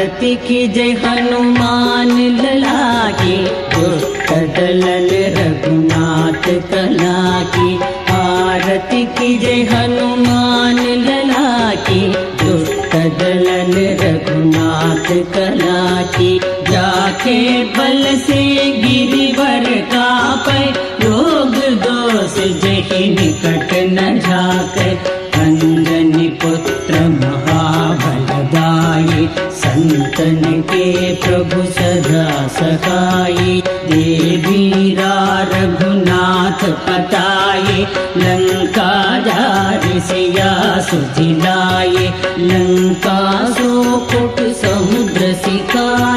आरती की जय हनुमान लला की, दुष्ट दलन रघुनाथ कला की। आरती की जय हनुमान लला की, दुष्ट दलन रघुनाथ कला की। जाके बल से गिरिवर कापै, रोग दोष जहि निकट न झाकै। अंजनी पुत्र महाबलदाई, संतन के प्रभु सदा सहाई। देवीरा रघुनाथ पताये, लंका जारि सिया सुझिलाये। लंका सो फुट समुद्र सिका,